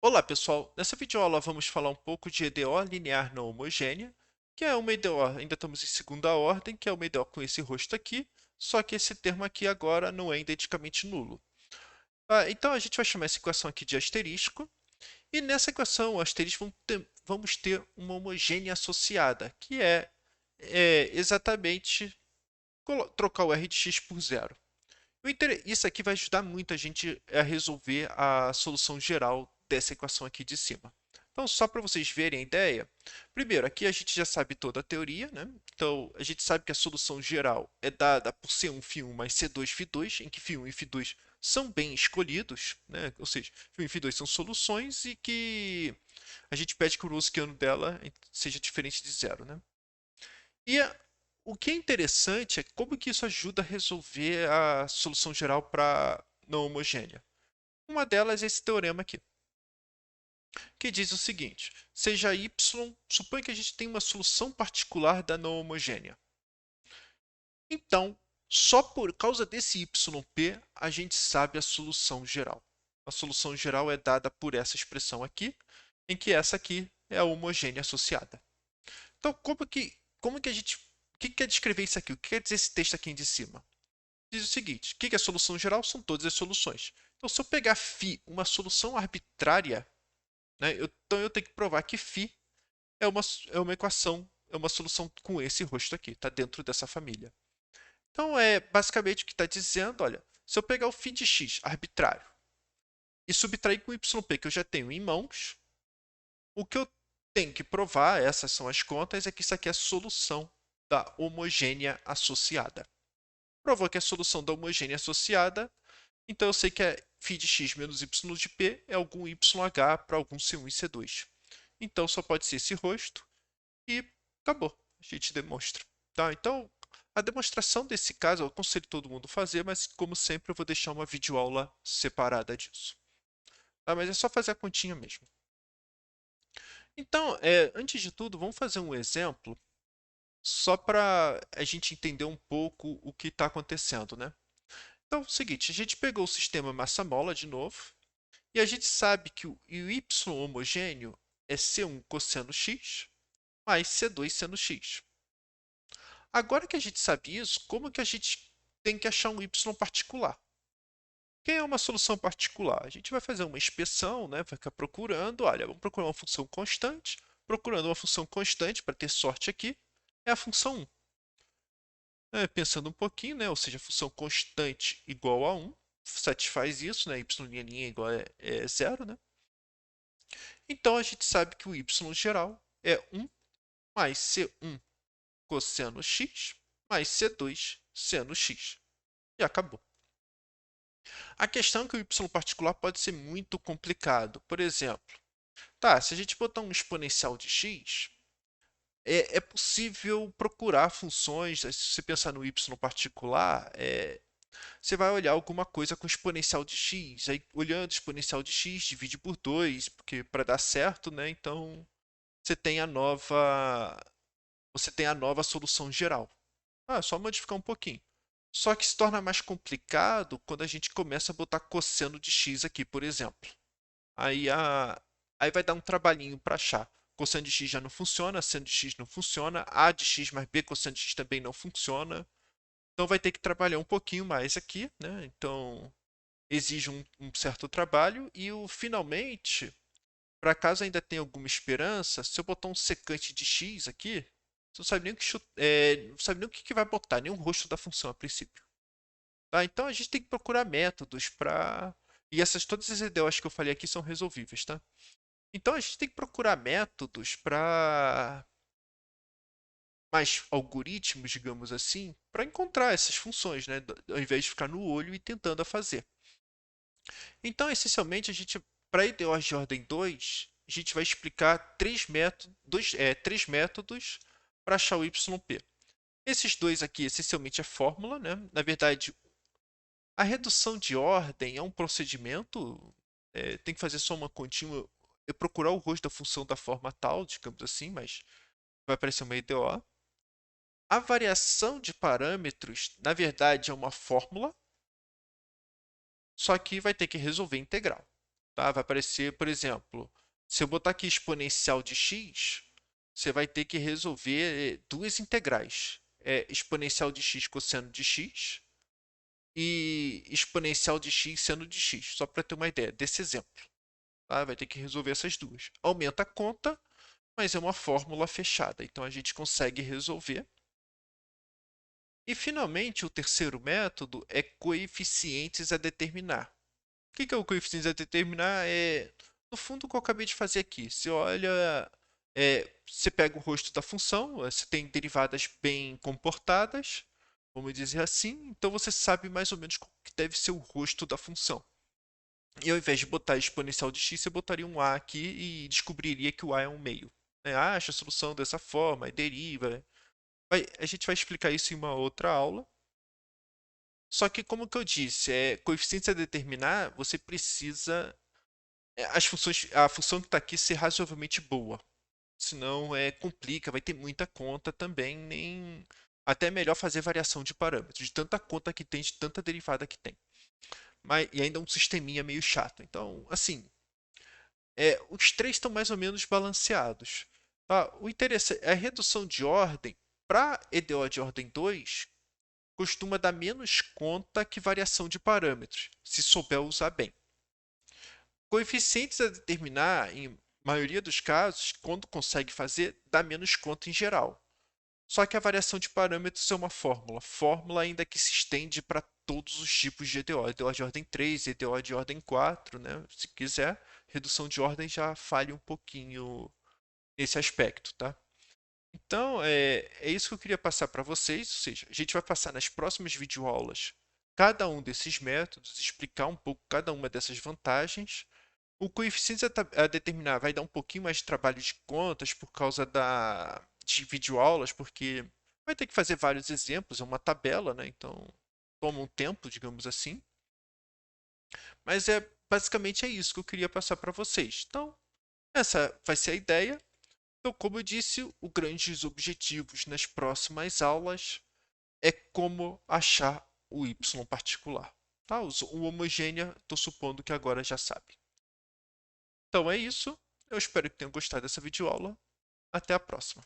Olá pessoal, nessa videoaula vamos falar um pouco de EDO linear não homogênea, que é uma EDO, ainda estamos em segunda ordem, que é uma EDO com esse rosto aqui, só que esse termo aqui agora não é identicamente nulo. Então a gente vai chamar essa equação aqui de asterisco, e nessa equação, o asterisco, vamos ter uma homogênea associada, que é exatamente trocar o r de x por zero. Isso aqui vai ajudar muito a gente a resolver a solução geral dessa equação aqui de cima. Então, só para vocês verem a ideia, primeiro, aqui a gente já sabe toda a teoria, né? Então, a gente sabe que a solução geral é dada por C1 φ1 mais C2 φ2, em que φ1 e φ2 são bem escolhidos, né? Ou seja, φ1 e φ2 são soluções e que a gente pede que o Rosquiano dela seja diferente de zero, né? E o que é interessante é como que isso ajuda a resolver a solução geral para não homogênea. Uma delas é esse teorema aqui, que diz o seguinte: seja y, suponha que a gente tem uma solução particular da não homogênea. Então, só por causa desse yp, a gente sabe a solução geral. A solução geral é dada por essa expressão aqui, em que essa aqui é a homogênea associada. Então, como que a gente. O que quer descrever isso aqui? O que quer dizer esse texto aqui de cima? Diz o seguinte: o que é a solução geral? São todas as soluções. Então, se eu pegar φ, uma solução arbitrária, né, então eu tenho que provar que φ é uma equação, é uma solução com esse rosto aqui, está dentro dessa família. Então, é basicamente o que está dizendo: olha, se eu pegar o φ de x arbitrário e subtrair com yp, que eu já tenho em mãos, o que eu tenho que provar, essas são as contas, é que isso aqui é a solução da homogênea associada. Provou que é a solução da homogênea associada, então eu sei que é φ de x menos y de p é algum yh para algum C1 e C2. Então só pode ser esse rosto e acabou. A gente demonstra. Tá? Então a demonstração desse caso eu aconselho todo mundo a fazer, mas como sempre eu vou deixar uma videoaula separada disso. Tá? Mas é só fazer a continha mesmo. Então, antes de tudo, vamos fazer um exemplo só para a gente entender um pouco o que está acontecendo, né? Então, é o seguinte, a gente pegou o sistema massa-mola de novo, e a gente sabe que o y homogêneo é C1 cosseno x mais C2 seno x. Agora que a gente sabe isso, como que a gente tem que achar um y particular? Quem é uma solução particular? A gente vai fazer uma inspeção, né? Vai ficar procurando, olha, vamos procurar uma função constante. Procurando uma função constante, para ter sorte aqui, é a função 1. Pensando um pouquinho, né? Ou seja, a função constante igual a 1 satisfaz isso, né? Y' igual a 0, né? Então, a gente sabe que o y geral é 1 mais C1 cosseno x mais C2 seno x. E acabou. A questão é que o y particular pode ser muito complicado. Por exemplo, tá, se a gente botar um exponencial de x, é possível procurar funções. Se você pensar no y particular, você vai olhar alguma coisa com exponencial de x. Aí, olhando exponencial de x, divide por 2, porque para dar certo, né? Então, você tem a nova, você tem a nova solução geral. É só modificar um pouquinho. Só que se torna mais complicado quando a gente começa a botar cosseno de x aqui, por exemplo. Aí, aí vai dar um trabalhinho para achar. Cosseno de x já não funciona, seno de x não funciona, a de x mais b cosseno de x também não funciona. Então vai ter que trabalhar um pouquinho mais aqui, né? Então exige um certo trabalho. E finalmente, para caso ainda tenha alguma esperança, se eu botar um secante de x aqui, você não sabe nem o que, não sabe nem o que vai botar, nem o rosto da função a princípio. Tá? Então a gente tem que procurar métodos para. E todas as ideias que eu falei aqui são resolvíveis, tá? Então a gente tem que procurar métodos para mais algoritmos, digamos assim, para encontrar essas funções, né? Ao invés de ficar no olho e tentando a fazer. Então, essencialmente, para IDOs de ordem 2, a gente vai explicar três métodos para achar o YP. Esses dois aqui, essencialmente, é fórmula, né? Na verdade, a redução de ordem é um procedimento, tem que fazer só uma continha e procurar o rosto da função da forma tal, digamos assim, mas vai aparecer uma IDO. A variação de parâmetros, na verdade, é uma fórmula, só que vai ter que resolver integral. tá? Vai aparecer, por exemplo, se eu botar aqui exponencial de x, você vai ter que resolver duas integrais. Exponencial de x cosseno de x e exponencial de x seno de x, só para ter uma ideia desse exemplo. Tá? Vai ter que resolver essas duas. Aumenta a conta, mas é uma fórmula fechada, então a gente consegue resolver. E, finalmente, o terceiro método é coeficientes a determinar. O que é o coeficiente a determinar? No fundo, o que eu acabei de fazer aqui. Você olha, você pega o rosto da função, você tem derivadas bem comportadas, vamos dizer assim, então você sabe mais ou menos qual que deve ser o rosto da função. E ao invés de botar exponencial de x, você botaria um a aqui e descobriria que o a é um meio. Né? Acha a solução dessa forma, e deriva. A gente vai explicar isso em uma outra aula. Só que, como que eu disse, coeficientes a determinar, você precisa a função que está aqui ser razoavelmente boa. Senão complica, vai ter muita conta também, nem até é melhor fazer variação de parâmetros, de tanta conta que tem, de tanta derivada que tem. E ainda um sisteminha meio chato. Então, assim, os três estão mais ou menos balanceados. Tá? O interessante é a redução de ordem para EDO de ordem 2 costuma dar menos conta que variação de parâmetros, se souber usar bem. Coeficientes a determinar, em maioria dos casos, quando consegue fazer, dá menos conta em geral. Só que a variação de parâmetros é uma fórmula. Fórmula ainda que se estende para todos os tipos de EDO. EDO de ordem 3, EDO de ordem 4, né? Se quiser, redução de ordem já falha um pouquinho nesse aspecto, tá? Então, é isso que eu queria passar para vocês, ou seja, a gente vai passar nas próximas videoaulas cada um desses métodos, explicar um pouco cada uma dessas vantagens. O coeficiente a determinar vai dar um pouquinho mais de trabalho de contas por causa de videoaulas, porque vai ter que fazer vários exemplos, é uma tabela, né? Então toma um tempo, digamos assim. Mas basicamente é isso que eu queria passar para vocês. Então, essa vai ser a ideia. Então, como eu disse, os grandes objetivos nas próximas aulas é como achar o y particular. Tá? O homogênea, estou supondo que agora já sabe. Então é isso. Eu espero que tenham gostado dessa videoaula. Até a próxima.